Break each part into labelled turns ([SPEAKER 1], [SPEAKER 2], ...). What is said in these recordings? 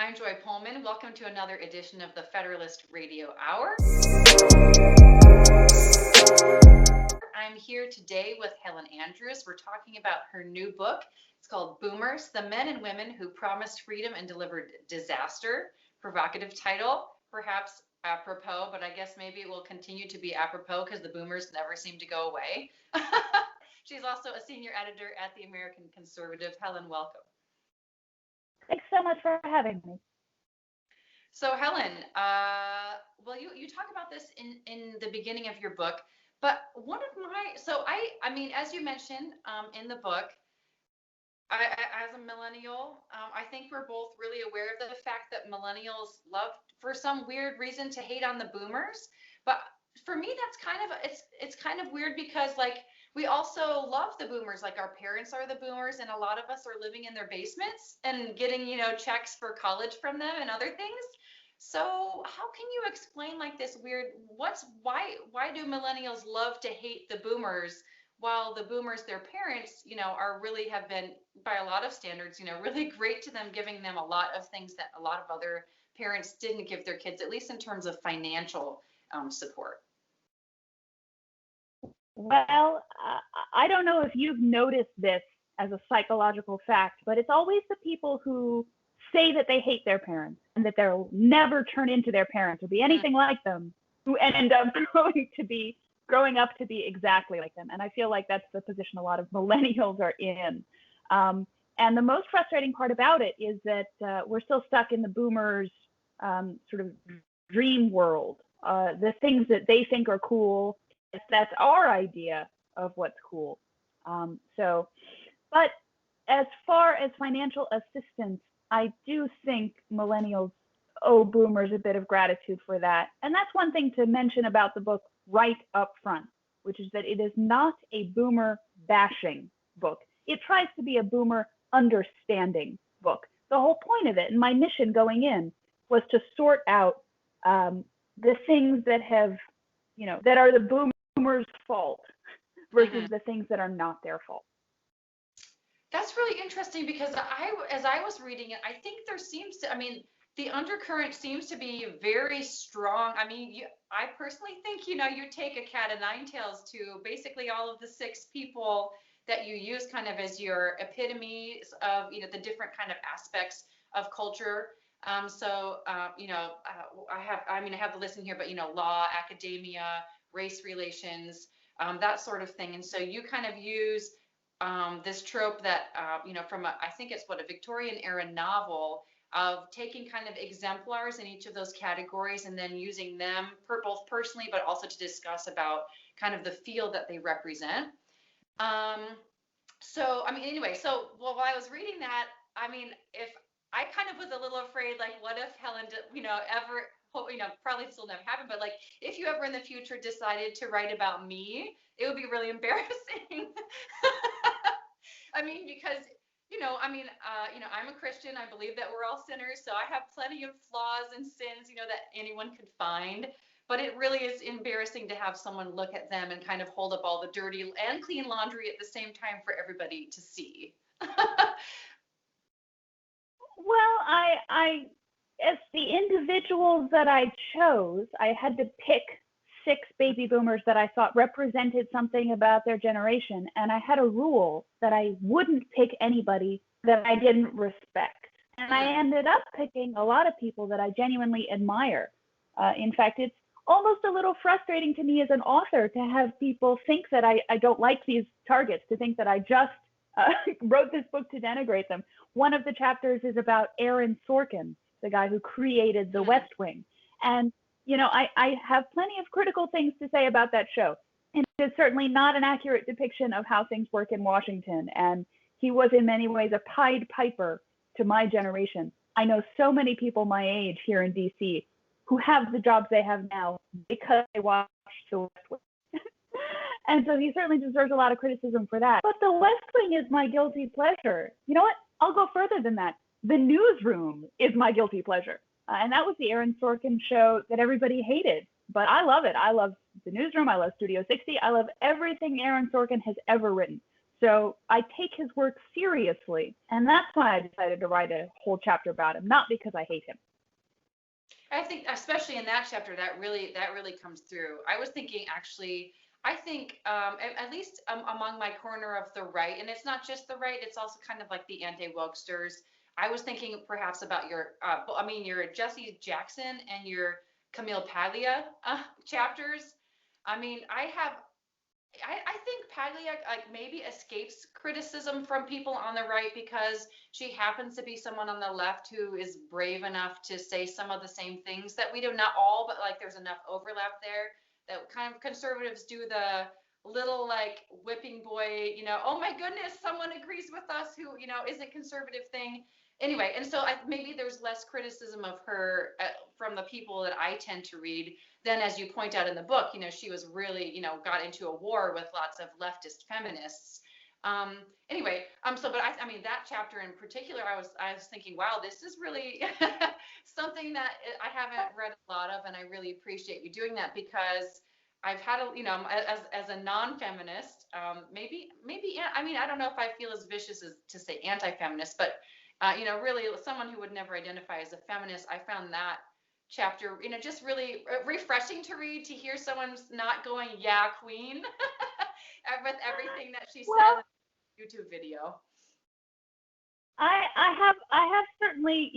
[SPEAKER 1] I'm Joy Pullmann. Welcome to another edition of the Federalist Radio Hour. I'm here today with Helen Andrews. We're talking about her new book. It's called Boomers, The Men and Women Who Promised Freedom and Delivered Disaster. Provocative title, perhaps apropos, but I guess maybe it will continue to be apropos because the boomers never seem to go away. She's also a senior editor at the American Conservative. Helen, welcome.
[SPEAKER 2] Thanks so much for having me.
[SPEAKER 1] So Helen, well, you talk about this in the beginning of your book, but one of my, so I mean, as you mentioned in the book, as a millennial, I think we're both really aware of the fact that millennials love, for some weird reason, to hate on the boomers. But for me, that's kind of, it's kind of weird because like, we also love the boomers, like our parents are the boomers, and a lot of us are living in their basements and getting, checks for college from them and other things. So how can you explain like this weird, why do millennials love to hate the boomers while the boomers, their parents, are really have been, by a lot of standards, really great to them, giving them a lot of things that a lot of other parents didn't give their kids, at least in terms of financial support?
[SPEAKER 2] Well, I don't know if you've noticed this as a psychological fact, but it's always the people who say that they hate their parents and that they'll never turn into their parents or be anything like them who end up growing up to be exactly like them. And I feel like that's the position a lot of millennials are in. And the most frustrating part about it is that we're still stuck in the boomers' sort of dream world. The things that they think are cool, that's our idea of what's cool. But as far as financial assistance, I do think millennials owe boomers a bit of gratitude for that. And that's one thing to mention about the book right up front, which is that it is not a boomer bashing book. It tries to be a boomer understanding book. The whole point of it, and my mission going in, was to sort out the things that have, that are the boomers' fault versus the things that are not their fault.
[SPEAKER 1] That's really interesting because as I was reading it, I think there seems to, the undercurrent seems to be very strong. I personally think, you take a cat of nine tails to basically all of the six people that you use kind of as your epitomes of, the different kind of aspects of culture. I have the list in here, but, law, academia, race relations, that sort of thing. And so you kind of use this trope that, from I think it's a Victorian era novel of taking kind of exemplars in each of those categories and then using them both personally, but also to discuss about kind of the field that they represent. So while I was reading that, if I kind of was a little afraid, like, what if Helen, ever, probably this will never happen, but like, if you ever in the future decided to write about me, it would be really embarrassing. Because, I'm a Christian. I believe that we're all sinners. So I have plenty of flaws and sins, that anyone could find. But it really is embarrassing to have someone look at them and kind of hold up all the dirty and clean laundry at the same time for everybody to see.
[SPEAKER 2] Well, I, as the individuals that I chose, I had to pick 6 baby boomers that I thought represented something about their generation. And I had a rule that I wouldn't pick anybody that I didn't respect. And I ended up picking a lot of people that I genuinely admire. In fact, it's almost a little frustrating to me as an author to have people think that I don't like these targets, to think that I just wrote this book to denigrate them. One of the chapters is about Aaron Sorkin, the guy who created The West Wing. And I have plenty of critical things to say about that show. And it's certainly not an accurate depiction of how things work in Washington. And he was in many ways a Pied Piper to my generation. I know so many people my age here in DC who have the jobs they have now because they watched The West Wing. And so he certainly deserves a lot of criticism for that. But The West Wing is my guilty pleasure. You know what? I'll go further than that. The Newsroom is my guilty pleasure. And that was the Aaron Sorkin show that everybody hated. But I love it. I love The Newsroom. I love Studio 60. I love everything Aaron Sorkin has ever written. So I take his work seriously, and that's why I decided to write a whole chapter about him, not because I hate him.
[SPEAKER 1] I think, especially in that chapter, that really comes through. I was thinking, actually, I think at least among my corner of the right, and it's not just the right, it's also kind of like the anti-wokesters. I was thinking perhaps about your Jesse Jackson and your Camille Paglia chapters. I mean, I think Paglia like maybe escapes criticism from people on the right because she happens to be someone on the left who is brave enough to say some of the same things that we do. Not all, but like there's enough overlap there that kind of conservatives do the little like whipping boy, oh my goodness, someone agrees with us who, isn't conservative thing. Anyway, and so maybe there's less criticism of her from the people that I tend to read. Then, as you point out in the book, she was really, got into a war with lots of leftist feminists. Anyway, but I mean, that chapter in particular, I was thinking, wow, this is really something that I haven't read a lot of, and I really appreciate you doing that because I've had as a non-feminist, maybe, I mean, I don't know if I feel as vicious as to say anti-feminist, but really someone who would never identify as a feminist, I found that chapter, just really refreshing to read, to hear someone's not going, yeah, queen, with everything that she said in the YouTube video.
[SPEAKER 2] I have certainly,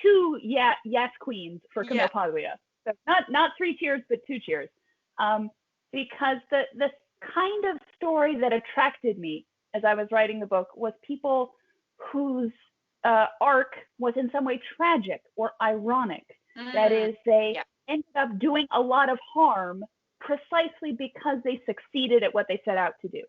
[SPEAKER 2] two yes queens for Camille Paglia. So not 3 cheers, but 2 cheers. Because the kind of story that attracted me as I was writing the book was people whose arc was in some way tragic or ironic. That is, they ended up doing a lot of harm precisely because they succeeded at what they set out to do,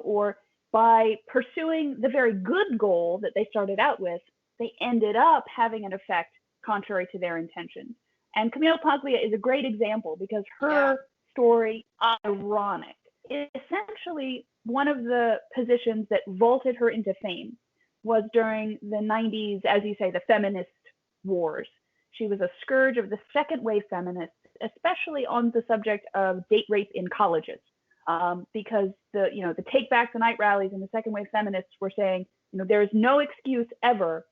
[SPEAKER 2] or by pursuing the very good goal that they started out with, they ended up having an effect contrary to their intentions. And Camille Paglia is a great example because her story, ironic, is essentially one of the positions that vaulted her into fame was during the 90s, as you say, the feminist wars. She was a scourge of the second wave feminists, especially on the subject of date rape in colleges, because the Take Back the Night rallies and the second wave feminists were saying, there is no excuse ever,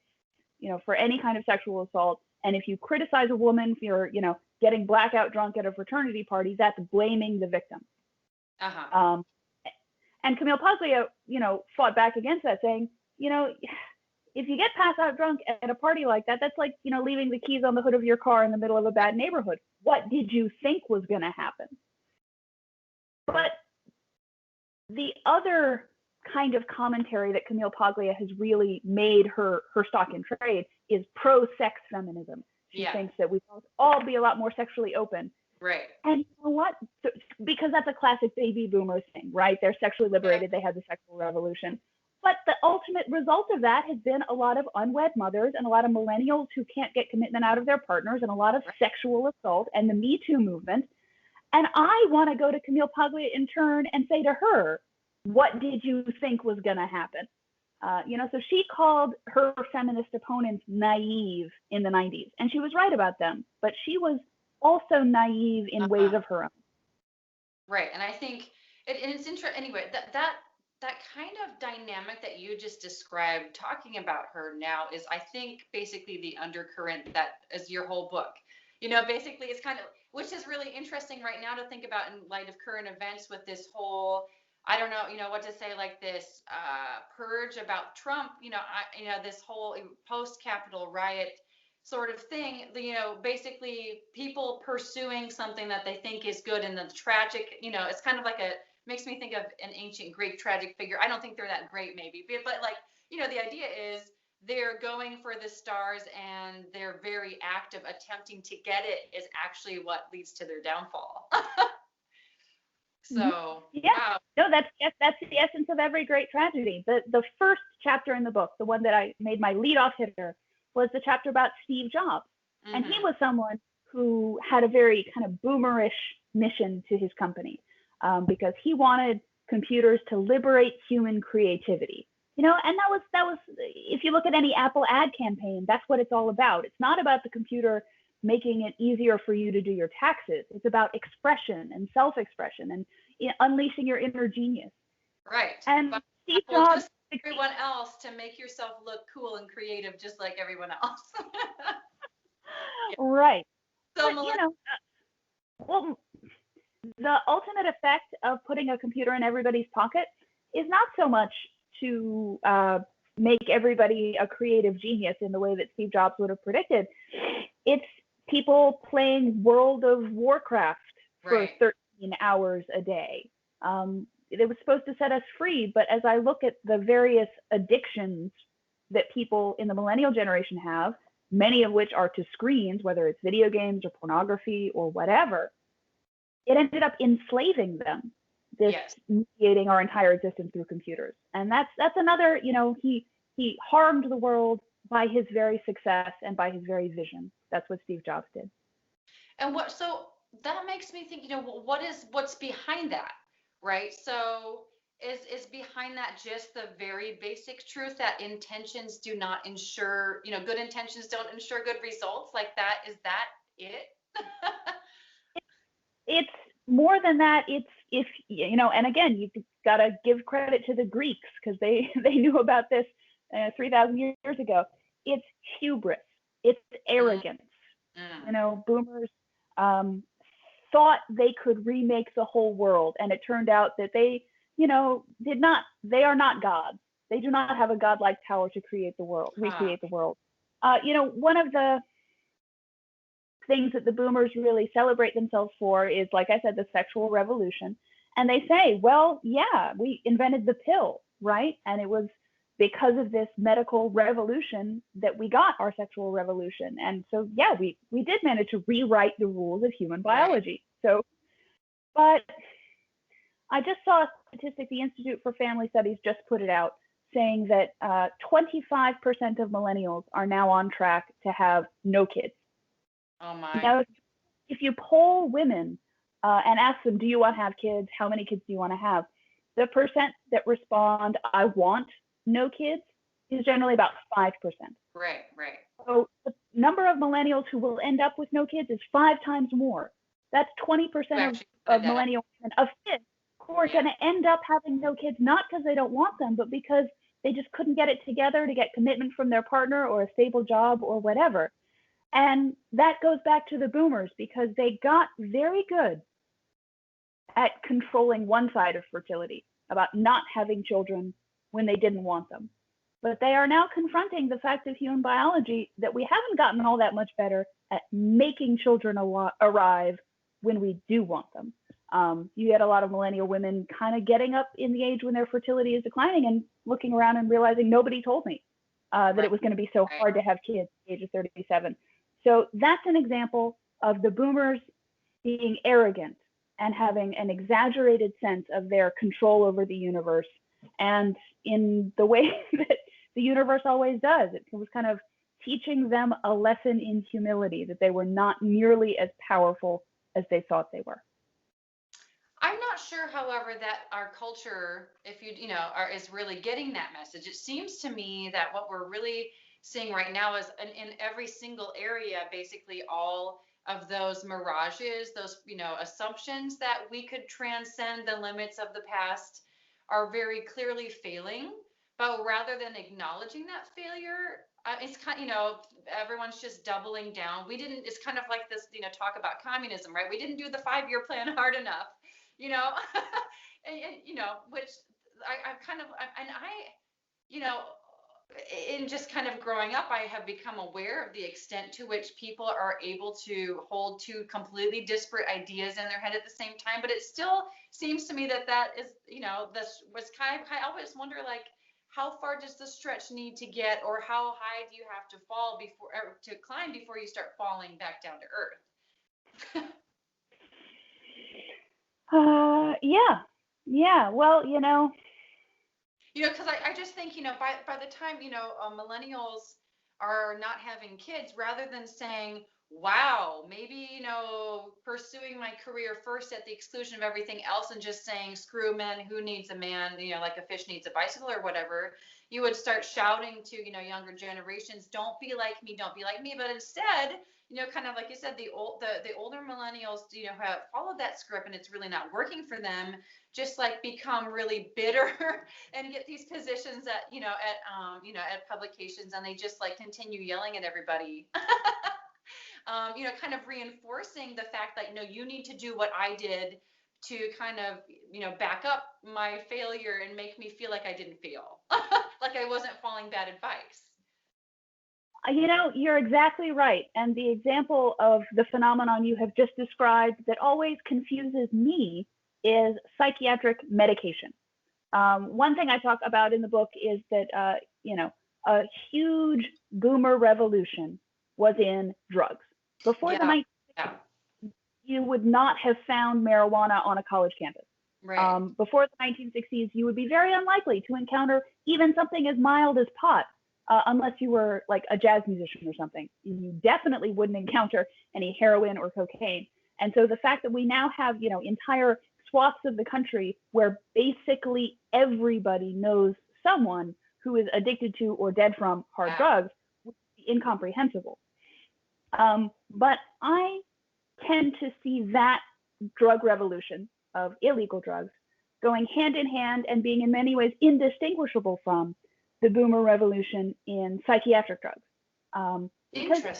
[SPEAKER 2] for any kind of sexual assault. And if you criticize a woman for, getting blackout drunk at a fraternity party, that's blaming the victim. And Camille Paglia, fought back against that, saying, if you get passed out drunk at a party like that, that's like, leaving the keys on the hood of your car in the middle of a bad neighborhood. What did you think was going to happen? But the other kind of commentary that Camille Paglia has really made her stock in trade is pro-sex feminism. She thinks that we must all be a lot more sexually open.
[SPEAKER 1] Right.
[SPEAKER 2] And you know what? Because that's a classic baby boomer thing, right? They're sexually liberated. They had the sexual revolution. But the ultimate result of that has been a lot of unwed mothers and a lot of millennials who can't get commitment out of their partners and a lot of sexual assault and the Me Too movement. And I want to go to Camille Paglia in turn and say to her, what did you think was going to happen? So she called her feminist opponents naive in the 90s, and she was right about them. But she was also naive in ways of her own.
[SPEAKER 1] Right. And I think it's interesting. Anyway, that kind of dynamic that you just described, talking about her now, is, I think, basically the undercurrent that is your whole book. Basically it's kind of, which is really interesting right now to think about in light of current events with this whole, I don't know, what to say, like this purge about Trump, this whole post-Capitol riot sort of thing, basically people pursuing something that they think is good, and the tragic, it's kind of like makes me think of an ancient Greek tragic figure. I don't think they're that great, maybe, but like, the idea is they're going for the stars, and their very act of attempting to get it is actually what leads to their downfall. So wow.
[SPEAKER 2] No, that's the essence of every great tragedy. The first chapter in the book, the one that I made my lead-off hitter, was the chapter about Steve Jobs. And he was someone who had a very kind of boomerish mission to his company, because he wanted computers to liberate human creativity. And that was if you look at any Apple ad campaign, that's what it's all about. It's not about the computer making it easier for you to do your taxes. It's about expression and self-expression and unleashing your inner genius.
[SPEAKER 1] Right.
[SPEAKER 2] And Steve
[SPEAKER 1] Well,
[SPEAKER 2] Jobs,
[SPEAKER 1] just everyone else to make yourself look cool and creative, just like everyone else. Yeah.
[SPEAKER 2] right.
[SPEAKER 1] So,
[SPEAKER 2] But, well, the ultimate effect of putting a computer in everybody's pocket is not so much to make everybody a creative genius in the way that Steve Jobs would have predicted. It's people playing World of Warcraft for 13 hours a day. It was supposed to set us free, but as I look at the various addictions that people in the millennial generation have, many of which are to screens, whether it's video games or pornography or whatever, it ended up enslaving them, this mediating our entire existence through computers. And that's another, he harmed the world by his very success and by his very vision. That's what Steve Jobs did.
[SPEAKER 1] And so that makes me think, what's behind that, right? So is behind that just the very basic truth that intentions do not ensure, good intentions don't ensure good results? Like that, is that it?
[SPEAKER 2] It's more than that. It's and again, you've got to give credit to the Greeks because they knew about this 3,000 years ago. It's hubris. It's arrogance. Boomers thought they could remake the whole world, and it turned out that they, did not. They are not gods. They do not have a godlike power to create the world, recreate the world. One of the things that the boomers really celebrate themselves for is, like I said, the sexual revolution. And they say, well, yeah, we invented the pill, right? And it was because of this medical revolution that we got our sexual revolution. And so, yeah, we did manage to rewrite the rules of human biology. So, but I just saw a statistic, the Institute for Family Studies just put it out, saying that 25% of millennials are now on track to have no kids.
[SPEAKER 1] Oh my.
[SPEAKER 2] Now, if you poll women and ask them, do you want to have kids? How many kids do you want to have? The percent that respond, I want no kids, is generally about 5%.
[SPEAKER 1] Right.
[SPEAKER 2] So the number of millennials who will end up with no kids is 5 times more. That's 20% of millennial women of kids who are going to end up having no kids, not because they don't want them, but because they just couldn't get it together to get commitment from their partner or a stable job or whatever. And that goes back to the boomers because they got very good at controlling one side of fertility, about not having children when they didn't want them. But they are now confronting the fact of human biology that we haven't gotten all that much better at making children arrive when we do want them. You get a lot of millennial women kind of getting up in the age when their fertility is declining and looking around and realizing nobody told me that it was going to be so hard to have kids at the age of 37. So that's an example of the boomers being arrogant and having an exaggerated sense of their control over the universe, and in the way that the universe always does. It was kind of teaching them a lesson in humility, that they were not nearly as powerful as they thought they were.
[SPEAKER 1] I'm not sure, however, that our culture, if is really getting that message. It seems to me that what we're really seeing right now is in every single area, basically all of those mirages, those, assumptions that we could transcend the limits of the past are very clearly failing. But rather than acknowledging that failure, it's kind everyone's just doubling down. It's kind of like this, talk about communism, right? We didn't do the 5-year plan hard enough, which I've kind of, and I, in just kind of growing up, I have become aware of the extent to which people are able to hold two completely disparate ideas in their head at the same time. But it still seems to me that is, this was kind of, I always wonder, like, how far does the stretch need to get, or how high do you have to fall to climb before you start falling back down to earth?
[SPEAKER 2] Yeah. Well,
[SPEAKER 1] because I just think, by the time, millennials are not having kids, rather than saying, wow, maybe, pursuing my career first at the exclusion of everything else and just saying, screw men, who needs a man, like a fish needs a bicycle or whatever, you would start shouting to, younger generations, don't be like me, don't be like me. But instead, kind of like you said, the older millennials, have followed that script, and it's really not working for them, just like become really bitter and get these positions at publications, and they just like continue yelling at everybody. Kind of reinforcing the fact that, you need to do what I did to kind of, back up my failure and make me feel like I didn't feel like I wasn't following bad advice.
[SPEAKER 2] You're exactly right. And the example of the phenomenon you have just described that always confuses me is psychiatric medication. One thing I talk about in the book is that, a huge boomer revolution was in drugs. Before the 1960s, you would not have found marijuana on a college campus.
[SPEAKER 1] Right.
[SPEAKER 2] Before the 1960s, you would be very unlikely to encounter even something as mild as pot, unless you were like a jazz musician or something. You definitely wouldn't encounter any heroin or cocaine. And so the fact that we now have, entire swaths of the country where basically everybody knows someone who is addicted to or dead from hard drugs would be incomprehensible. But I tend to see that drug revolution of illegal drugs going hand in hand and being in many ways indistinguishable from the boomer revolution in psychiatric drugs. Because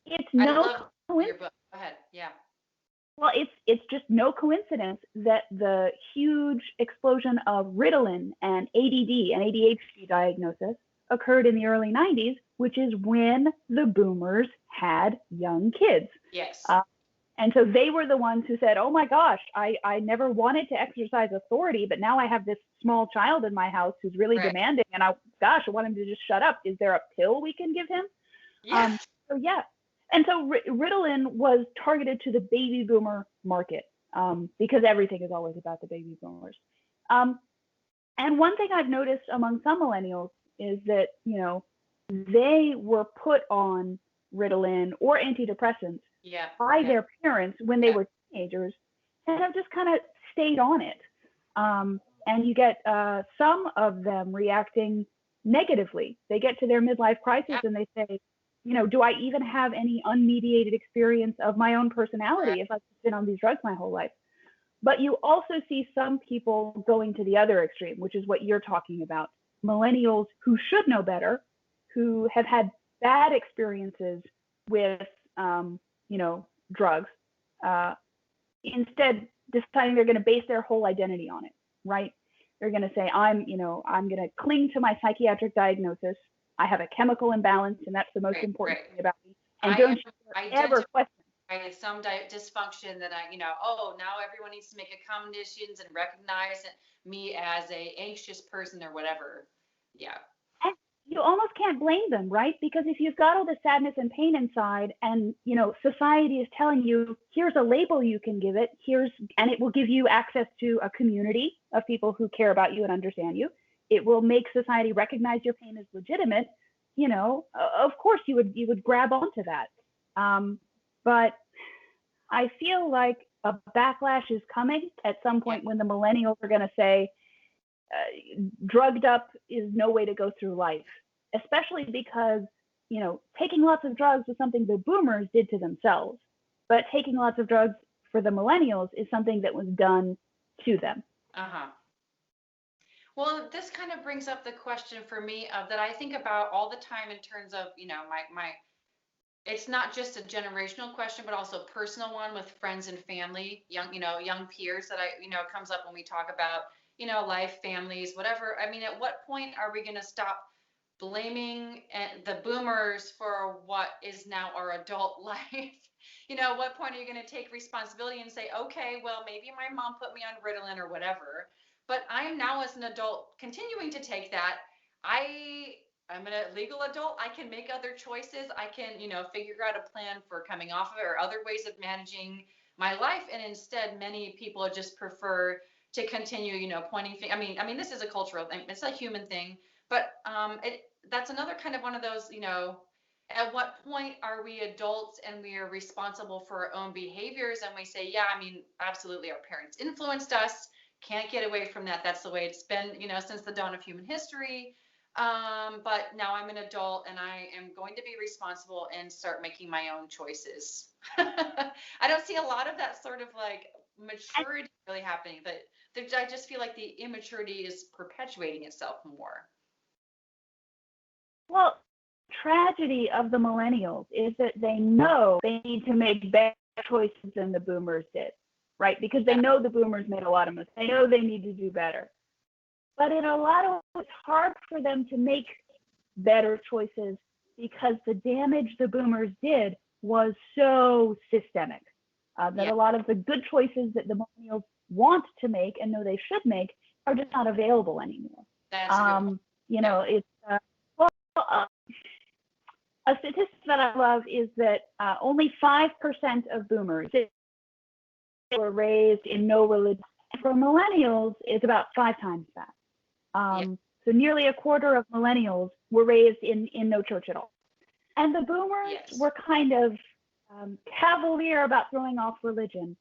[SPEAKER 2] it's no
[SPEAKER 1] coincidence. Go ahead. Yeah.
[SPEAKER 2] Well, it's just no coincidence that the huge explosion of Ritalin and ADD and ADHD diagnosis occurred in the early 90s, which is when the boomers had young kids.
[SPEAKER 1] Yes.
[SPEAKER 2] And so they were the ones who said, oh my gosh, I never wanted to exercise authority, but now I have this small child in my house who's really demanding, and I want him to just shut up. Is there a pill we can give him?
[SPEAKER 1] Yeah.
[SPEAKER 2] And so Ritalin was targeted to the baby boomer market, because everything is always about the baby boomers. And one thing I've noticed among some millennials is that, they were put on Ritalin or antidepressants by their parents when they were teenagers, and have just kind of stayed on it. And you get some of them reacting negatively. They get to their midlife crisis and they say, do I even have any unmediated experience of my own personality if I've been on these drugs my whole life? But you also see some people going to the other extreme, which is what you're talking about. Millennials who should know better, who have had bad experiences with, drugs, instead deciding they're going to base their whole identity on it, right? They're going to say, I'm going to cling to my psychiatric diagnosis. I have a chemical imbalance, and that's the most important thing about me. And don't you ever question.
[SPEAKER 1] Some dysfunction that now everyone needs to make accommodations and recognize me as a anxious person or whatever. Yeah.
[SPEAKER 2] And you almost can't blame them, right? Because if you've got all the sadness and pain inside, and society is telling you, here's a label you can give it, and it will give you access to a community of people who care about you and understand you. It will make society recognize your pain as legitimate. Of course you would grab onto that. But I feel like a backlash is coming at some point when the millennials are going to say, drugged up is no way to go through life, especially because, taking lots of drugs was something the boomers did to themselves, but taking lots of drugs for the millennials is something that was done to them.
[SPEAKER 1] Uh-huh. Well, this kind of brings up the question for me that I think about all the time in terms of, my it's not just a generational question, but also a personal one with friends and family, young peers that comes up when we talk about, life, families, whatever. I mean, at what point are we going to stop blaming the boomers for what is now our adult life? At what point are you going to take responsibility and say, okay, well, maybe my mom put me on Ritalin or whatever, but I am now as an adult continuing to take that. I'm a legal adult. I can make other choices. I can, figure out a plan for coming off of it or other ways of managing my life. And instead, many people just prefer to continue, pointing fingers. I mean, this is a cultural thing. It's a human thing. But that's another kind of one of those, at what point are we adults and we are responsible for our own behaviors? And we say, yeah, absolutely, our parents influenced us. Can't get away from that. That's the way it's been, since the dawn of human history. But now I'm an adult and I am going to be responsible and start making my own choices. I don't see a lot of that sort of like maturity really happening, but I just feel like the immaturity is perpetuating itself more.
[SPEAKER 2] Well, tragedy of the millennials is that they know they need to make better choices than the boomers did, right? Because they know the boomers made a lot of mistakes. They know they need to do better. But in a lot of ways, it's hard for them to make better choices because the damage the boomers did was so systemic that a lot of the good choices that the millennials want to make and know they should make are just not available anymore. You know, it's a statistic that I love is that only 5% of boomers were raised in no religion. For millennials, it's about 5 times that. So nearly a quarter of millennials were raised in no church at all. And the boomers were kind of cavalier about throwing off religion.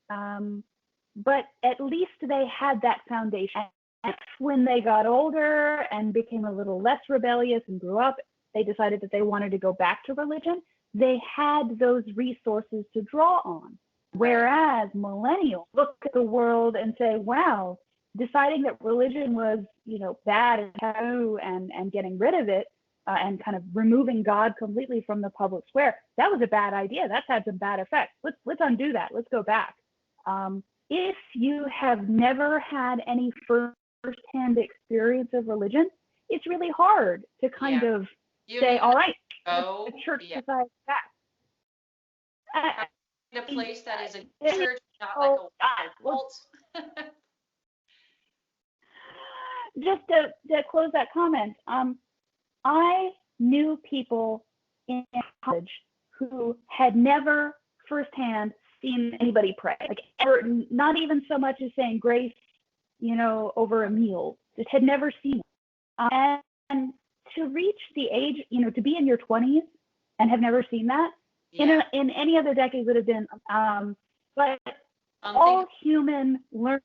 [SPEAKER 2] But at least they had that foundation. And when they got older and became a little less rebellious and grew up, they decided that they wanted to go back to religion. They had those resources to draw on. Whereas millennials look at the world and say, wow, deciding that religion was, you know, bad and taboo and getting rid of it and kind of removing God completely from the public square, that was a bad idea. That's had some bad effects. Let's undo that. Let's go back. If you have never had any first-hand experience of religion, it's really hard to kind of say, all right, the church decides that.
[SPEAKER 1] A place that is a church, not like a cult.
[SPEAKER 2] Just to close that comment, I knew people in college who had never firsthand seen anybody pray, like ever, not even so much as saying grace, you know, over a meal, just had never seen it. And to reach the age, you know, to be in your 20s and have never seen that, in any other decade would have been, but all human learning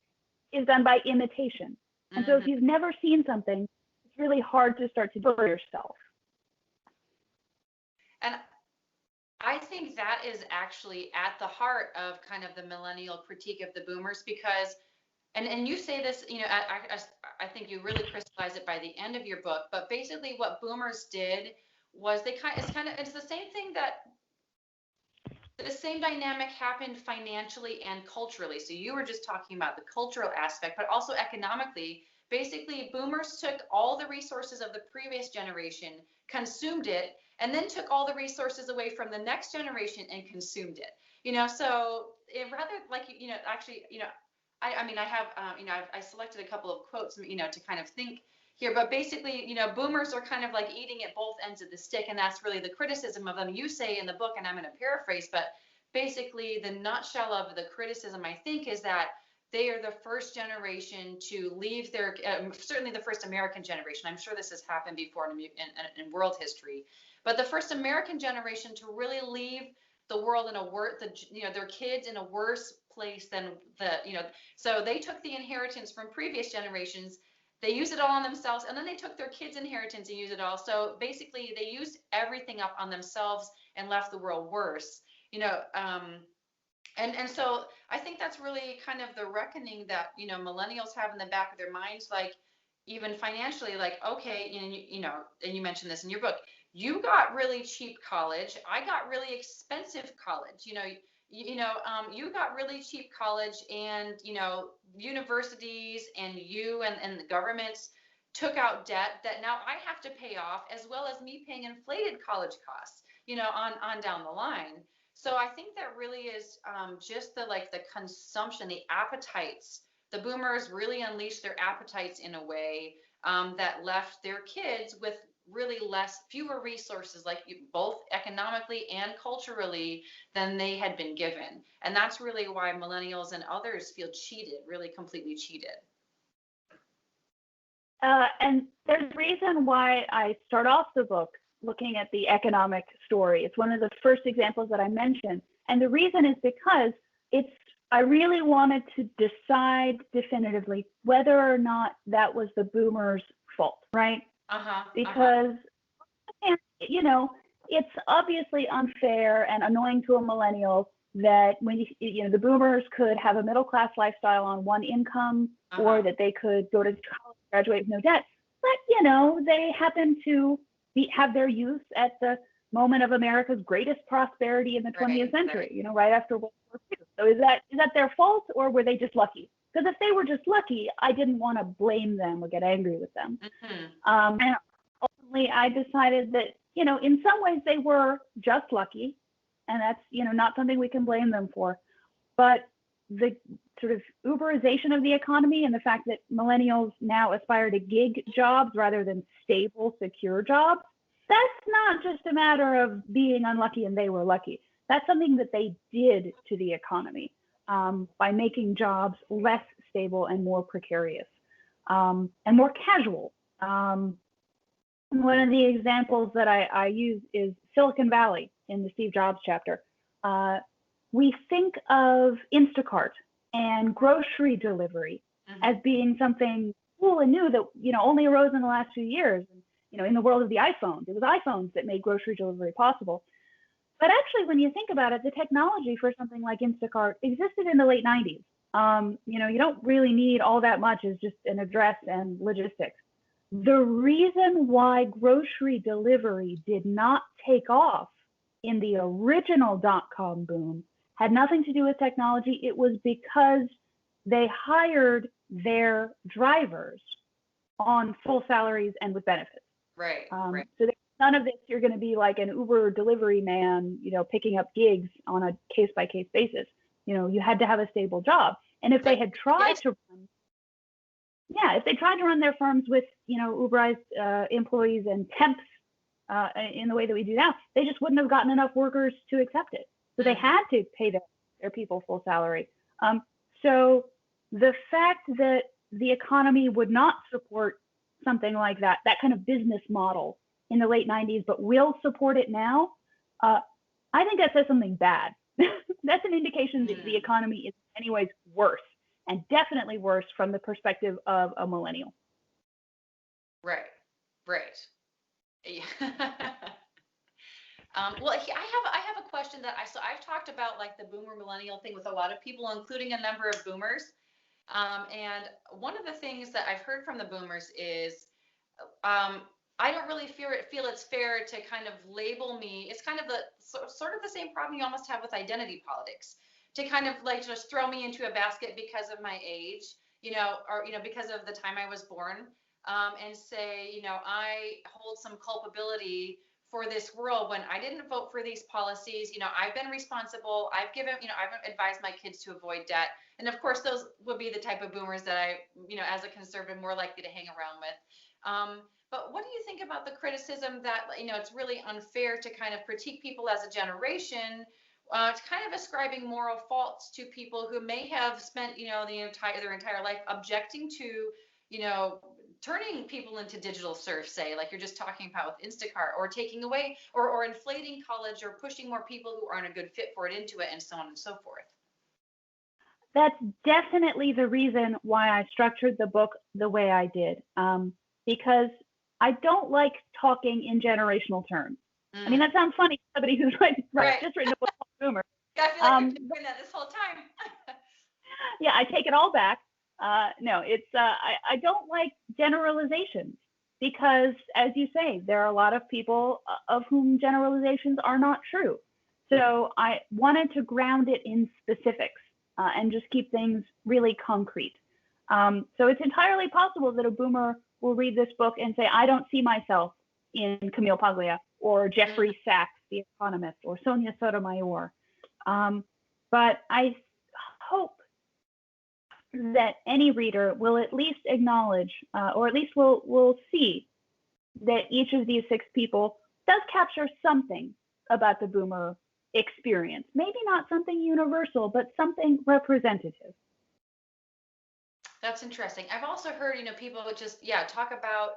[SPEAKER 2] is done by imitation. And so if you've never seen something, it's really hard to start to do it yourself.
[SPEAKER 1] And I think that is actually at the heart of kind of the millennial critique of the boomers, because, and you say this, you know, I think you really crystallize it by the end of your book, but basically what boomers did was it's the same thing that the same dynamic happened financially and culturally. So you were just talking about the cultural aspect, but also economically. Basically, boomers took all the resources of the previous generation, consumed it, and then took all the resources away from the next generation and consumed it. You know, so it rather like, you know, actually, you know, I mean, I have, you know, I selected a couple of quotes, you know, to kind of think here, but basically, you know, boomers are kind of like eating at both ends of the stick, and that's really the criticism of them. You say in the book, and I'm going to paraphrase, but basically the nutshell of the criticism, I think, is that they are the first generation to leave their, certainly the first American generation. I'm sure this has happened before in world history, but the first American generation to really leave the world in a you know, their kids in a worse place than you know, so they took the inheritance from previous generations. They used it all on themselves, and then they took their kids' inheritance and used it all. So basically, they used everything up on themselves and left the world worse. You know, and so I think that's really kind of the reckoning that, you know, millennials have in the back of their minds, like even financially, like, okay, you know, and you mentioned this in your book. You got really cheap college. I got really expensive college. You know, you got really cheap college, and, you know, universities and the governments took out debt that now I have to pay off, as well as me paying inflated college costs, you know, on down the line. So I think that really is just the consumption, the appetites. The boomers really unleashed their appetites in a way that left their kids with really fewer resources, like both economically and culturally, than they had been given. And that's really why millennials and others feel cheated, really completely cheated.
[SPEAKER 2] And there's a reason why I start off the book looking at the economic story. It's one of the first examples that I mentioned. And the reason is because I really wanted to decide definitively whether or not that was the boomers' fault, right? because, and, you know, it's obviously unfair and annoying to a millennial that when you know the boomers could have a middle class lifestyle on one income, or that they could go to college, graduate with no debt. But you know, they happen to have their youth at the moment of America's greatest prosperity in the 20th century. You know, right after World War II. So is that their fault, or were they just lucky? Because if they were just lucky, I didn't want to blame them or get angry with them. And ultimately, I decided that, you know, in some ways they were just lucky, and that's, you know, not something we can blame them for. But the sort of Uberization of the economy and the fact that millennials now aspire to gig jobs rather than stable, secure jobs, that's not just a matter of being unlucky and they were lucky. That's something that they did to the economy by making jobs less stable and more precarious and more casual. One of the examples that I use is Silicon Valley in the Steve Jobs chapter. We think of Instacart and grocery delivery as being something cool and new that, you know, only arose in the last few years. You know, in the world of the iPhone, it was iPhones that made grocery delivery possible. But actually, when you think about it, the technology for something like Instacart existed in the late 90s. You know, you don't really need all that much as just an address and logistics. The reason why grocery delivery did not take off in the original dot-com boom had nothing to do with technology. It was because they hired their drivers on full salaries and with benefits.
[SPEAKER 1] Right.
[SPEAKER 2] So there's none of this, you're going to be like an Uber delivery man, you know, picking up gigs on a case-by-case basis. You know, you had to have a stable job. And if they had tried to run, if they tried to run their firms with, you know, Uberized employees and temps in the way that we do now, they just wouldn't have gotten enough workers to accept it. So they had to pay their people full salary. So the fact that the economy would not support something like that kind of business model in the late 90s, but will support it now, I think that says something bad. That's an indication that the economy is in many ways worse, and definitely worse from the perspective of a millennial.
[SPEAKER 1] Right. Yeah. Well, I have a question that I've talked about like the boomer millennial thing with a lot of people, including a number of boomers. And one of the things that I've heard from the boomers is, I don't really feel it's fair to kind of label me. It's kind of sort of the same problem you almost have with identity politics, to kind of like just throw me into a basket because of my age, you know, or, you know, because of the time I was born, and say, you know, I hold some culpability for this world when I didn't vote for these policies. You know, I've been responsible. I've advised my kids to avoid debt. And of course, those would be the type of boomers that I, you know, as a conservative, more likely to hang around with. But what do you think about the criticism that, you know, it's really unfair to kind of critique people as a generation, kind of ascribing moral faults to people who may have spent, you know, their entire life objecting to, you know, turning people into digital serfs, say, like you're just talking about with Instacart, or taking away or inflating college, or pushing more people who aren't a good fit for it into it, and so on and so forth.
[SPEAKER 2] That's definitely the reason why I structured the book the way I did, because I don't like talking in generational terms. I mean, that sounds funny to somebody who's just written a book called Boomer.
[SPEAKER 1] I feel like you've been doing that this whole time.
[SPEAKER 2] Yeah, I take it all back. No, it's I don't like generalizations, because, as you say, there are a lot of people of whom generalizations are not true. So I wanted to ground it in specifics and just keep things really concrete. So it's entirely possible that a boomer will read this book and say, I don't see myself in Camille Paglia or Jeffrey Sachs, the economist, or Sonia Sotomayor. But I hope that any reader will at least acknowledge, or at least will see, that each of these 6 people does capture something about the boomer experience. Maybe not something universal, but something representative.
[SPEAKER 1] That's interesting. I've also heard, you know, people just, talk about,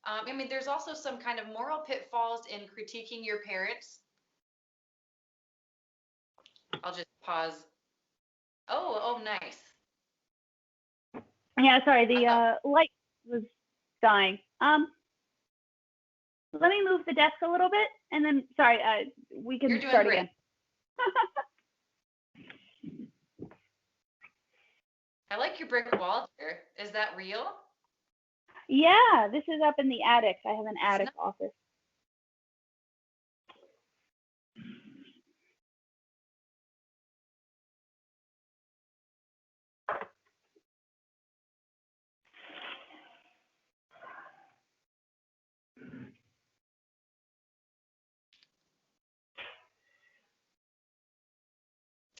[SPEAKER 1] I mean, there's also some kind of moral pitfalls in critiquing your parents. I'll just pause. Oh, nice.
[SPEAKER 2] Yeah, sorry, the light was dying. Let me move the desk a little bit, and then, sorry, we can start again.
[SPEAKER 1] I like your brick wall here. Is that real?
[SPEAKER 2] Yeah, this is up in the attic. I have an attic office.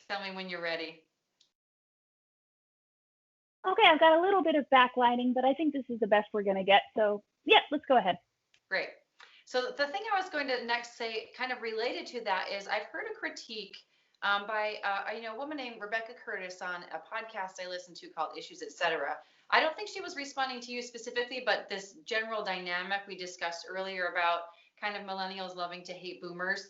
[SPEAKER 1] Tell me when you're ready.
[SPEAKER 2] Okay, I've got a little bit of backlighting, but I think this is the best we're going to get. So, yeah, let's go ahead.
[SPEAKER 1] Great. So the thing I was going to next say, kind of related to that, is I've heard a critique by a woman named Rebecca Curtis on a podcast I listen to called Issues, Etc. I don't think she was responding to you specifically, but this general dynamic we discussed earlier about kind of millennials loving to hate boomers.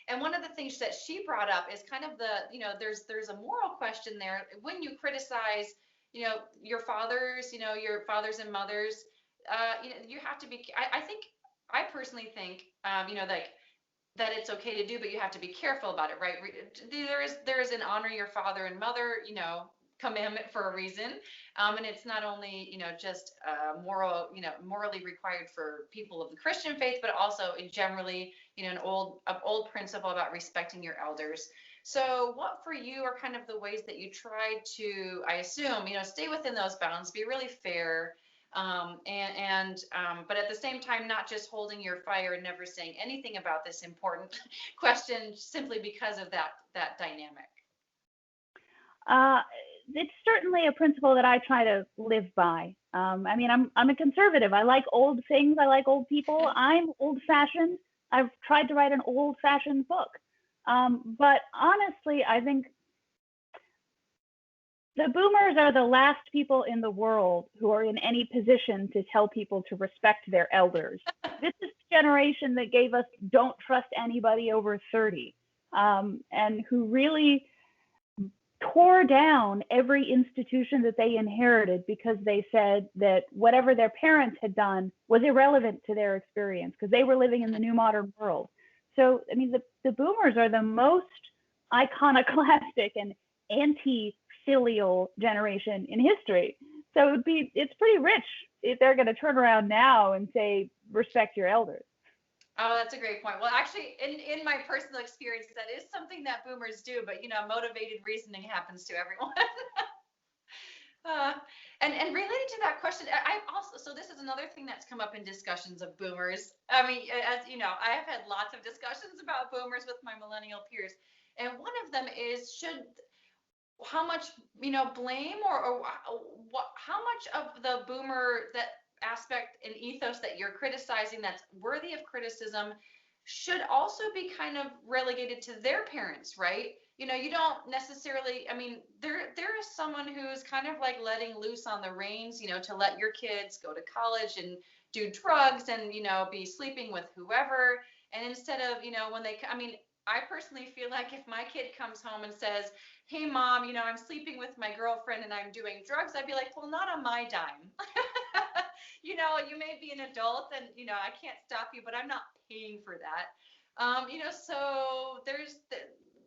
[SPEAKER 1] And one of the things that she brought up is kind of there's a moral question there when you criticize, your fathers, your fathers and mothers. You have to be. I personally think, that it's okay to do, but you have to be careful about it, right? There is an honor your father and mother, commandment for a reason, and it's not only just morally required for people of the Christian faith, but also generally an old principle about respecting your elders. So what for you are kind of the ways that you try to, I assume, stay within those bounds, be really fair, but at the same time, not just holding your fire and never saying anything about this important question simply because of that dynamic?
[SPEAKER 2] It's certainly a principle that I try to live by. I'm a conservative. I like old things. I like old people. I'm old-fashioned. I've tried to write an old-fashioned book. But honestly, I think the boomers are the last people in the world who are in any position to tell people to respect their elders. This is the generation that gave us don't trust anybody over 30, and who really tore down every institution that they inherited because they said that whatever their parents had done was irrelevant to their experience because they were living in the new modern world. So, the boomers are the most iconoclastic and anti-filial generation in history. So it's pretty rich if they're going to turn around now and say, respect your elders.
[SPEAKER 1] Oh, that's a great point. Well, actually, in my personal experience, that is something that boomers do, but motivated reasoning happens to everyone. And related to that question, so this is another thing that's come up in discussions of boomers. As you know, I have had lots of discussions about boomers with my millennial peers, and one of them is how much blame or how much of the boomer aspect and ethos that you're criticizing that's worthy of criticism should also be kind of relegated to their parents, right? You don't necessarily, there is someone who's kind of like letting loose on the reins, to let your kids go to college and do drugs and, be sleeping with whoever. And instead of, I personally feel like if my kid comes home and says, hey, Mom, I'm sleeping with my girlfriend and I'm doing drugs, I'd be like, well, not on my dime. You may be an adult and, I can't stop you, but I'm not paying for that. So there's,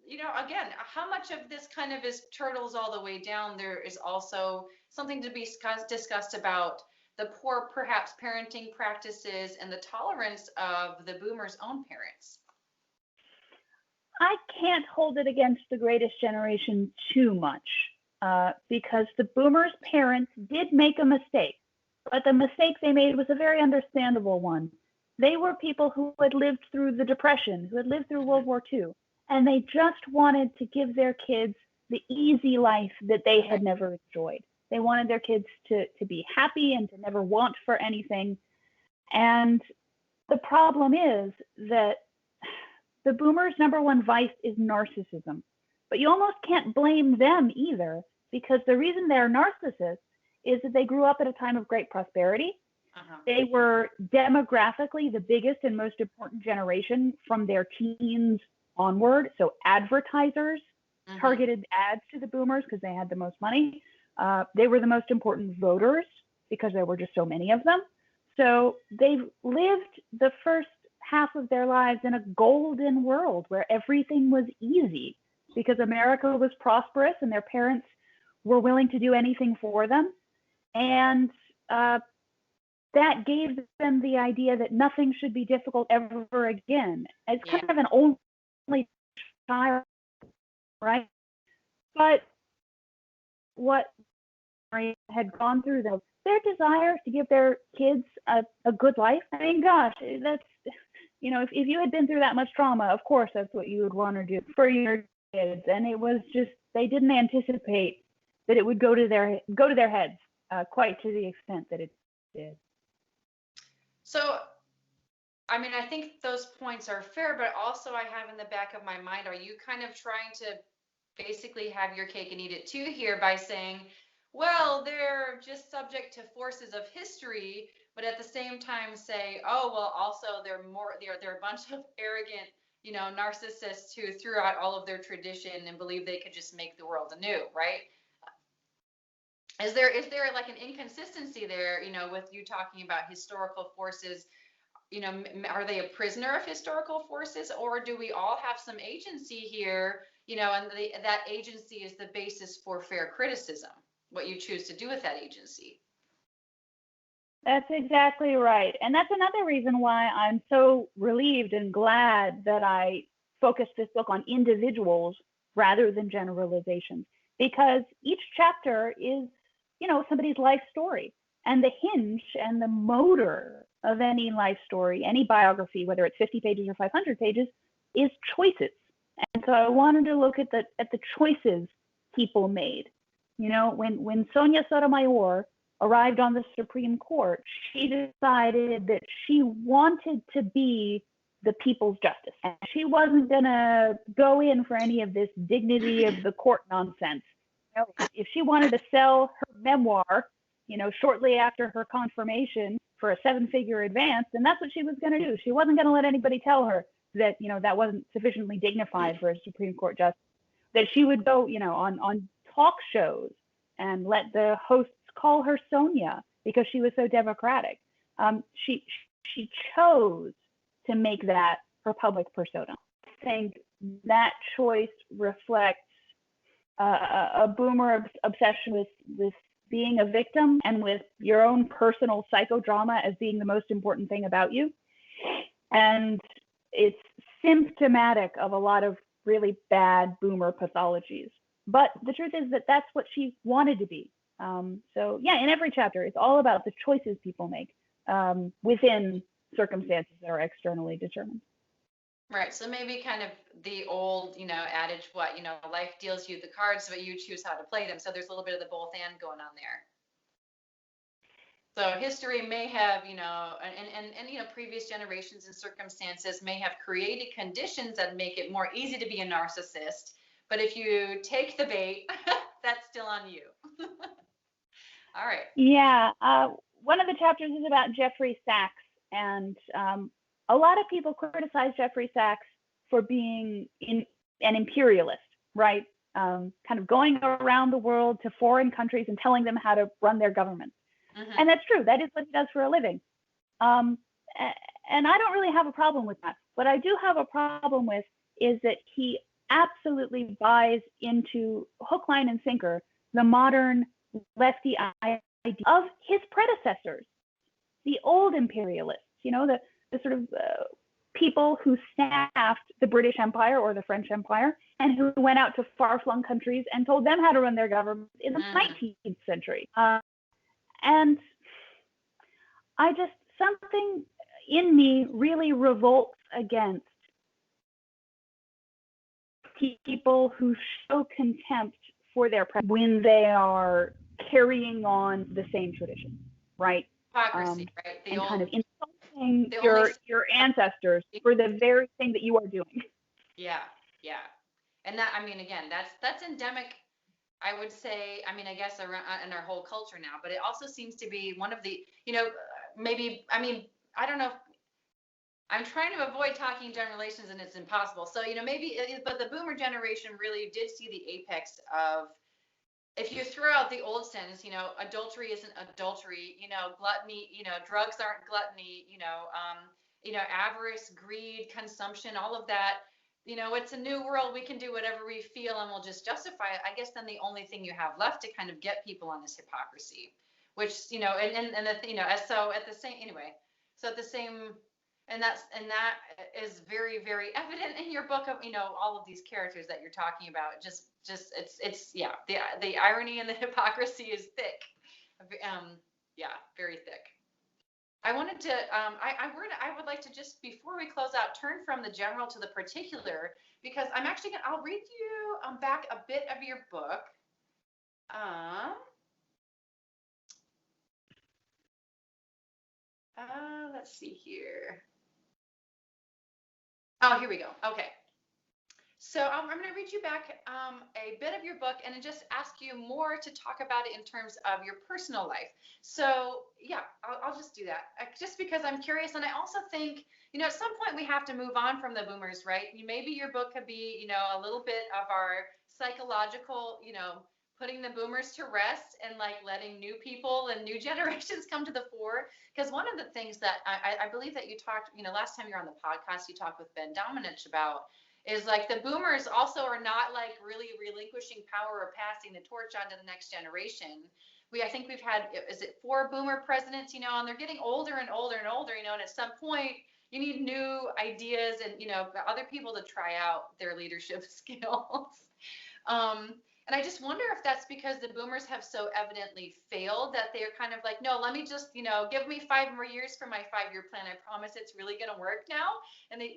[SPEAKER 1] again, how much of this kind of is turtles all the way down? There is also something to be discussed about the poor, perhaps, parenting practices and the tolerance of the boomers' own parents.
[SPEAKER 2] I can't hold it against the greatest generation too much because the boomers' parents did make a mistake, but the mistake they made was a very understandable one. They were people who had lived through the Depression, who had lived through World War II, and they just wanted to give their kids the easy life that they had never enjoyed. They wanted their kids to be happy and to never want for anything. And the problem is that the boomers' number one vice is narcissism. But you almost can't blame them either, because the reason they're narcissists is that they grew up at a time of great prosperity. They were demographically the biggest and most important generation from their teens onward. So advertisers targeted ads to the boomers because they had the most money. They were the most important voters because there were just so many of them. So they've lived the first half of their lives in a golden world where everything was easy because America was prosperous and their parents were willing to do anything for them. And that gave them the idea that nothing should be difficult ever again. It's kind of an only child, right? But what had gone through their desire to give their kids a good life. I mean, gosh, that's, if you had been through that much trauma, of course, that's what you would want to do for your kids. And it was just, they didn't anticipate that it would go to their heads quite to the extent that it did.
[SPEAKER 1] So, I mean, I think those points are fair, but also I have in the back of my mind, are you kind of trying to basically have your cake and eat it too here by saying, well, they're just subject to forces of history, but at the same time say, oh, well, also they're a bunch of arrogant, narcissists who threw out all of their tradition and believe they could just make the world anew, right? Is there like an inconsistency there, with you talking about historical forces? Are they a prisoner of historical forces, or do we all have some agency here, and that agency is the basis for fair criticism, what you choose to do with that agency?
[SPEAKER 2] That's exactly right. And that's another reason why I'm so relieved and glad that I focused this book on individuals rather than generalizations, because each chapter is, somebody's life story. And the hinge and the motor of any life story, any biography, whether it's 50 pages or 500 pages, is choices. And so I wanted to look at the choices people made. When Sonia Sotomayor arrived on the Supreme Court, she decided that she wanted to be the people's justice. And she wasn't going to go in for any of this dignity of the court nonsense. If she wanted to sell her memoir, shortly after her confirmation for a 7-figure advance, then that's what she was going to do. She wasn't going to let anybody tell her that, that wasn't sufficiently dignified for a Supreme Court justice, that she would go, on talk shows and let the hosts call her Sonia because she was so democratic. She chose to make that her public persona. I think that choice reflects a boomer obsession with being a victim and with your own personal psychodrama as being the most important thing about you. And it's symptomatic of a lot of really bad boomer pathologies. But the truth is that that's what she wanted to be. So yeah, in every chapter, it's all about the choices people make within circumstances that are externally determined.
[SPEAKER 1] Right. So maybe kind of the old, adage, life deals you the cards, but you choose how to play them. So there's a little bit of the both and going on there. So history may have, and previous generations and circumstances may have created conditions that make it more easy to be a narcissist. But if you take the bait, that's still on you. All right.
[SPEAKER 2] Yeah. One of the chapters is about Jeffrey Sachs, and a lot of people criticize Jeffrey Sachs for being an imperialist, right? Kind of going around the world to foreign countries and telling them how to run their government. Mm-hmm. And that's true. That is what he does for a living. And I don't really have a problem with that. What I do have a problem with is that he absolutely buys into hook, line, and sinker the modern lefty idea of his predecessors, the old imperialists, the sort of people who staffed the British Empire or the French Empire and who went out to far-flung countries and told them how to run their government in the 19th century. And something in me really revolts against people who show contempt for their when they are carrying on the same tradition, right?
[SPEAKER 1] Hypocrisy, right?
[SPEAKER 2] And kind of insulting your ancestors for the very thing that you are doing.
[SPEAKER 1] Yeah. And that, again, that's endemic, I would say, I guess around in our whole culture now, but it also seems to be one of the, maybe, I don't know if, I'm trying to avoid talking general relations and it's impossible. So, maybe, but the boomer generation really did see the apex of if you throw out the old sins, adultery isn't adultery, gluttony, drugs aren't gluttony, avarice, greed, consumption, all of that, it's a new world. We can do whatever we feel and we'll just justify it. I guess then the only thing you have left to kind of get people on this hypocrisy, which, and the, as so at the same, anyway, so at the same, and that is very, very evident in your book of, all of these characters that you're talking about. Just it's yeah, the irony and the hypocrisy is thick. Yeah, very thick. I wanted to I would like to, just before we close out, turn from the general to the particular, because I'm actually I'll read you back a bit of your book. Let's see here. Oh, here we go. Okay. So I'm going to read you back a bit of your book and then just ask you more to talk about it in terms of your personal life. So yeah, I'll just do that just because I'm curious. And I also think, at some point we have to move on from the boomers, right? Maybe your book could be, a little bit of our psychological, putting the boomers to rest and like letting new people and new generations come to the fore. Because one of the things that I believe that you talked, last time you were on the podcast, you talked with Ben Domenech about is like the boomers also are not like really relinquishing power or passing the torch on to the next generation. I think we've had, is it 4 boomer presidents, and they're getting older and older and older, and at some point you need new ideas and, other people to try out their leadership skills. And I just wonder if that's because the boomers have so evidently failed that they're kind of like, no, let me just, give me 5 more years for my 5-year plan. I promise it's really going to work now. And they,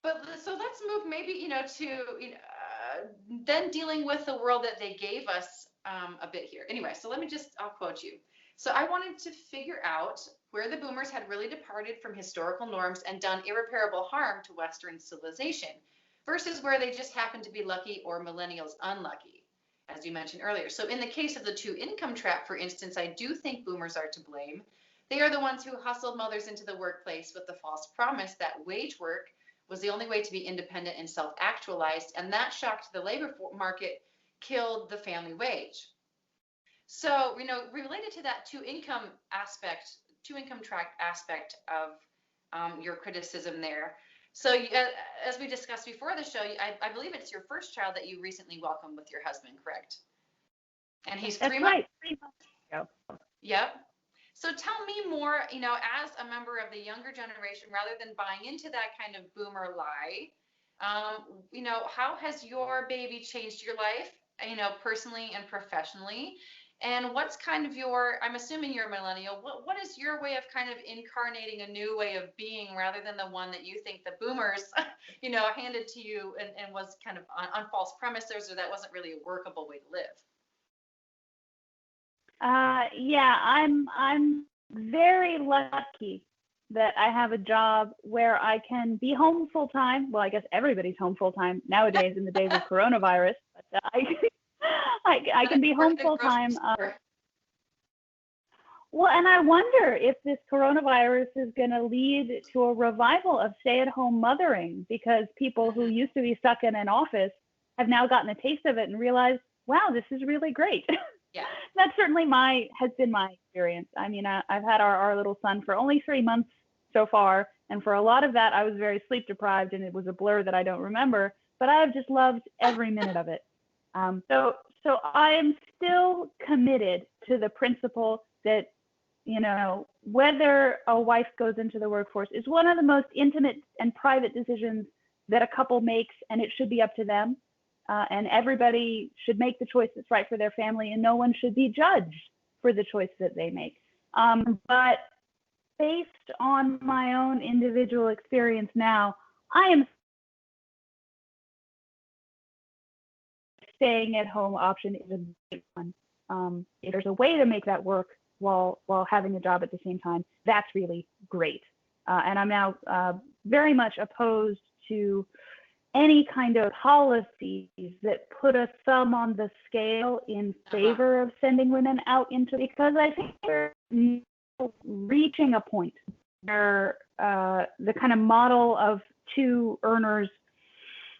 [SPEAKER 1] but so let's move maybe, to then dealing with the world that they gave us a bit here. Anyway, so I'll quote you. So I wanted to figure out where the boomers had really departed from historical norms and done irreparable harm to Western civilization versus where they just happened to be lucky or millennials unlucky, as you mentioned earlier. So in the case of the 2 income trap, for instance, I do think boomers are to blame. They are the ones who hustled mothers into the workplace with the false promise that wage work was the only way to be independent and self-actualized, and that shock to the labor market killed the family wage. So, related to that 2 income tract aspect of your criticism there. So, as we discussed before the show, I believe it's your first child that you recently welcomed with your husband, correct? And he's 3 months.
[SPEAKER 2] Right. 3 months ago.
[SPEAKER 1] Yep. So tell me more, as a member of the younger generation, rather than buying into that kind of boomer lie, how has your baby changed your life, personally and professionally? And what's kind of I'm assuming you're a millennial, what is your way of kind of incarnating a new way of being rather than the one that you think the boomers, handed to you and was kind of on false premises, or that wasn't really a workable way to live?
[SPEAKER 2] Yeah, I'm very lucky that I have a job where I can be home full time. Well, I guess everybody's home full time nowadays in the days of coronavirus, but I can be home full time. Well, and I wonder if this coronavirus is going to lead to a revival of stay-at-home mothering, because people who used to be stuck in an office have now gotten a taste of it and realized, wow, this is really great.
[SPEAKER 1] Yeah.
[SPEAKER 2] That certainly has been my experience. I mean, I've had our little son for only 3 months so far, and for a lot of that, I was very sleep deprived, and it was a blur that I don't remember. But I have just loved every minute of it. So I am still committed to the principle that, whether a wife goes into the workforce is one of the most intimate and private decisions that a couple makes, and it should be up to them. And everybody should make the choice that's right for their family, and no one should be judged for the choice that they make. But based on my own individual experience now, I am staying at home option is a great one. If there's a way to make that work while having a job at the same time, that's really great. And I'm now very much opposed to any kind of policies that put a thumb on the scale in favor of sending women out because I think we're reaching a point where the kind of model of 2 earners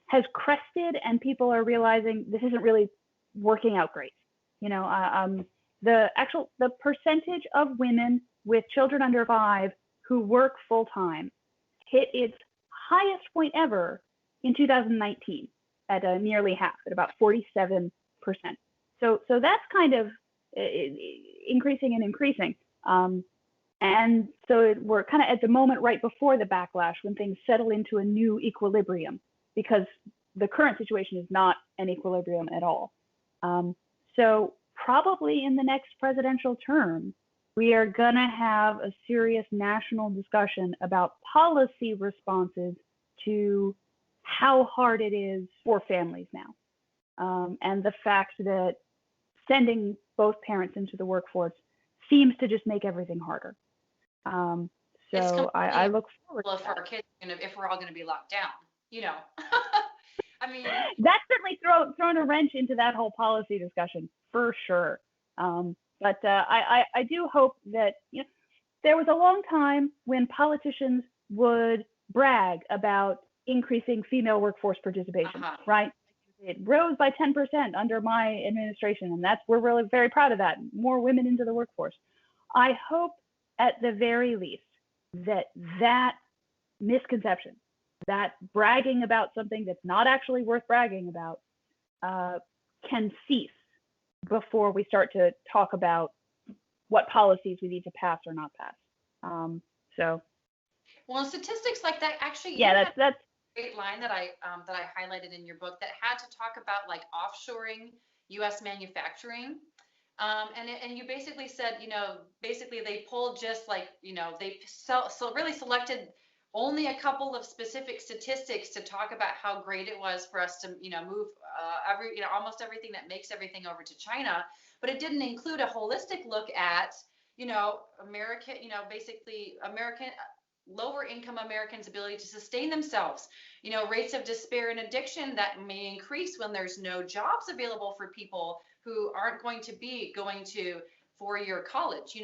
[SPEAKER 2] has crested, and people are realizing this isn't really working out great. The percentage of women with children under 5 who work full time hit its highest point ever in 2019 at nearly half, at about 47%. So that's kind of increasing and increasing. And so we're kind of at the moment right before the backlash when things settle into a new equilibrium, because the current situation is not an equilibrium at all. So probably in the next presidential term, we are going to have a serious national discussion about policy responses to how hard it is for families now. And the fact that sending both parents into the workforce seems to just make everything harder. So I look forward to
[SPEAKER 1] for our kids, if we're all going to be locked down, I mean,
[SPEAKER 2] that's certainly thrown a wrench into that whole policy discussion for sure. But I do hope that, there was a long time when politicians would brag about increasing female workforce participation, right? It rose by 10% under my administration, and we're really very proud of that. More women into the workforce. I hope at the very least that misconception, that bragging about something that's not actually worth bragging about, can cease before we start to talk about what policies we need to pass or not pass.
[SPEAKER 1] Well, statistics like that actually.
[SPEAKER 2] Yeah, that's
[SPEAKER 1] great line that I highlighted in your book that had to talk about like offshoring U.S. manufacturing, and you basically said, basically they pulled just like, they really selected only a couple of specific statistics to talk about how great it was for us to, move almost everything that makes everything over to China, but it didn't include a holistic look at, American, basically American. Lower income Americans' ability to sustain themselves, rates of despair and addiction that may increase when there's no jobs available for people who aren't going to be going to 4-year college,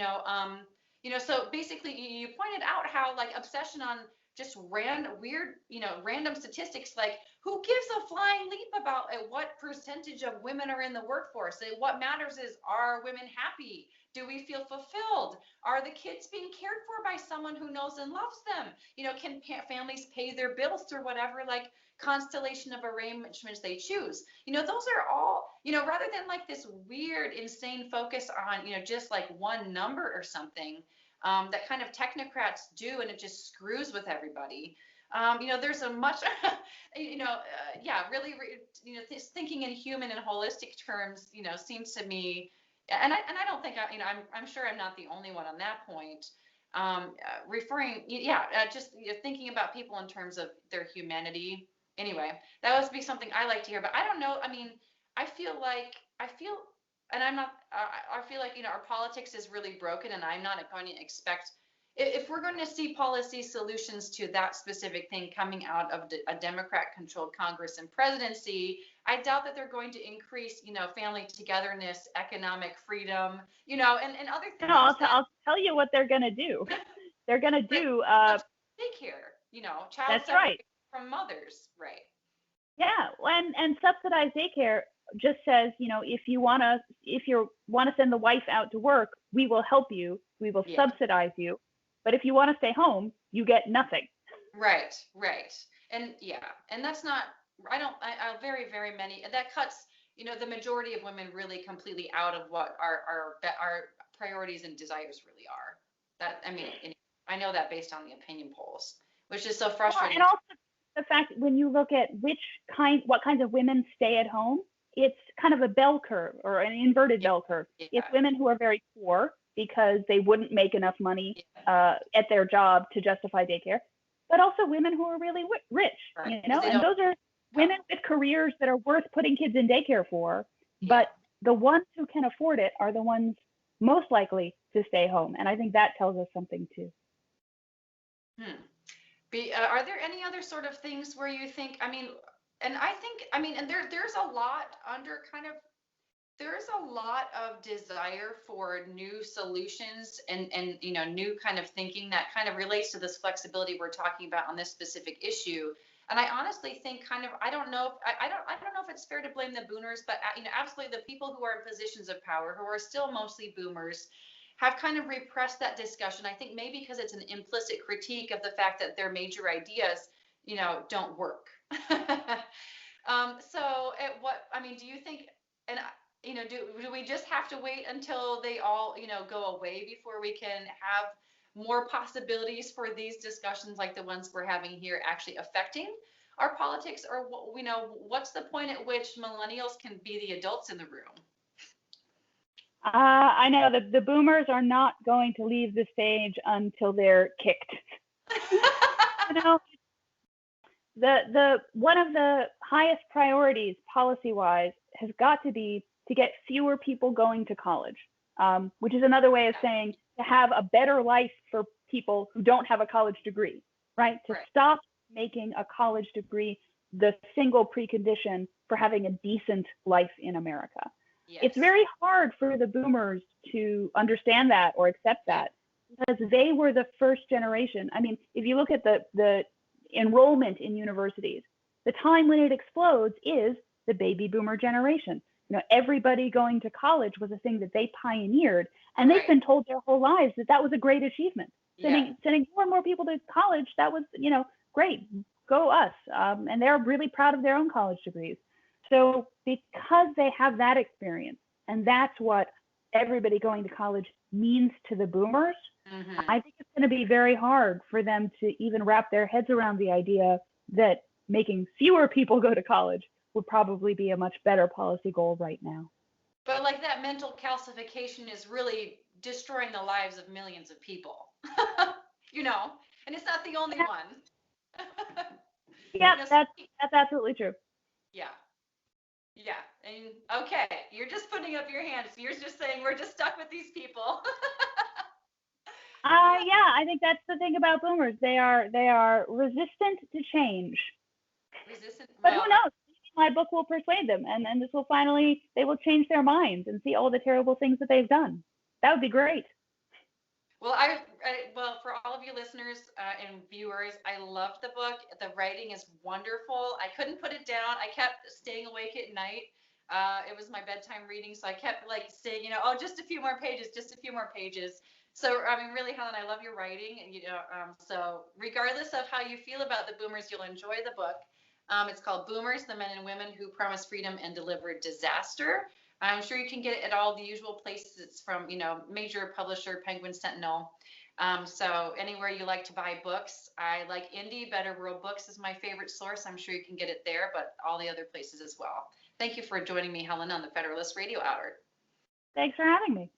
[SPEAKER 1] so basically you pointed out how like obsession on just random statistics, like who gives a flying leap about what percentage of women are in the workforce? What matters is, are women happy? Do we feel fulfilled? Are the kids being cared for by someone who knows and loves them? Can families pay their bills through whatever like constellation of arrangements they choose? Those are all, rather than like this weird, insane focus on, just like one number or something that kind of technocrats do, and it just screws with everybody. There's a much, really, thinking in human and holistic terms, seems to me. And I don't think I'm sure I'm not the only one on that point. Just thinking about people in terms of their humanity. Anyway, that would be something I like to hear. But I don't know. I mean, I feel like, and I'm not. I feel like our politics is really broken, and I'm not going to expect. If we're going to see policy solutions to that specific thing coming out of a Democrat-controlled Congress and presidency, I doubt that they're going to increase, family togetherness, economic freedom, and other things.
[SPEAKER 2] No, I'll tell you what they're going to do. They're going to do
[SPEAKER 1] daycare, child
[SPEAKER 2] that's
[SPEAKER 1] separation
[SPEAKER 2] right.
[SPEAKER 1] from mothers, right?
[SPEAKER 2] Yeah, and subsidized daycare just says, if you want to send the wife out to work, we will help you, we will subsidize you. But if you want to stay home, you get nothing.
[SPEAKER 1] Right. And that's not, I very, very many, that cuts, the majority of women really completely out of what our priorities and desires really are. I know that based on the opinion polls, which is so frustrating.
[SPEAKER 2] Well, and also the fact, when you look at what kinds of women stay at home, it's kind of a bell curve, or an inverted bell curve.
[SPEAKER 1] Yeah.
[SPEAKER 2] It's women who are very poor because they wouldn't make enough money at their job to justify daycare, but also women who are really rich,
[SPEAKER 1] right.
[SPEAKER 2] And those are women with careers that are worth putting kids in daycare for, but the ones who can afford it are the ones most likely to stay home. And I think that tells us something too.
[SPEAKER 1] Are there any other sort of things where you think, and there's a lot there's a lot of desire for new solutions and new kind of thinking that kind of relates to this flexibility we're talking about on this specific issue. And I honestly think kind of, I don't know if it's fair to blame the boomers, but absolutely the people who are in positions of power, who are still mostly boomers, have kind of repressed that discussion. I think maybe because it's an implicit critique of the fact that their major ideas, don't work. Do you think, and do we just have to wait until they all, go away before we can have more possibilities for these discussions like the ones we're having here actually affecting our politics? Or, what's the point at which millennials can be the adults in the room?
[SPEAKER 2] I know that the boomers are not going to leave the stage until they're kicked. The one of the highest priorities policy-wise has got to be to get fewer people going to college, which is another way of saying to have a better life for people who don't have a college degree, right? To stop making a college degree the single precondition for having a decent life in America. Yes. It's very hard for the boomers to understand that or accept that because they were the first generation. I mean, if you look at the enrollment in universities, the time when it explodes is the baby boomer generation. Everybody going to college was a thing that they pioneered, and they've been told their whole lives that was a great achievement. Sending more and more people to college, that was, great, go us. And they're really proud of their own college degrees. So because they have that experience, and that's what everybody going to college means to the boomers, I think it's going to be very hard for them to even wrap their heads around the idea that making fewer people go to college would probably be a much better policy goal right now.
[SPEAKER 1] But like that mental calcification is really destroying the lives of millions of people, and it's not the only one.
[SPEAKER 2] Yeah, that's absolutely true.
[SPEAKER 1] Yeah. Yeah. And okay, you're just putting up your hands. You're just saying we're just stuck with these people.
[SPEAKER 2] Yeah, I think that's the thing about boomers. They are resistant to change. But who knows? My book will persuade them, and this will they will change their minds and see all the terrible things that they've done. That would be great.
[SPEAKER 1] Well, well, for all of you listeners and viewers, I loved the book. The writing is wonderful. I couldn't put it down. I kept staying awake at night. It was my bedtime reading, so I kept saying, just a few more pages, just a few more pages. So, really, Helen, I love your writing. So regardless of how you feel about the boomers, you'll enjoy the book. It's called Boomers, the Men and Women Who Promised Freedom and Delivered Disaster. I'm sure you can get it at all the usual places. It's from, major publisher, Penguin Sentinel. So anywhere you like to buy books. I like Indie. Better World Books is my favorite source. I'm sure you can get it there, but all the other places as well. Thank you for joining me, Helen, on the Federalist Radio Hour.
[SPEAKER 2] Thanks for having me.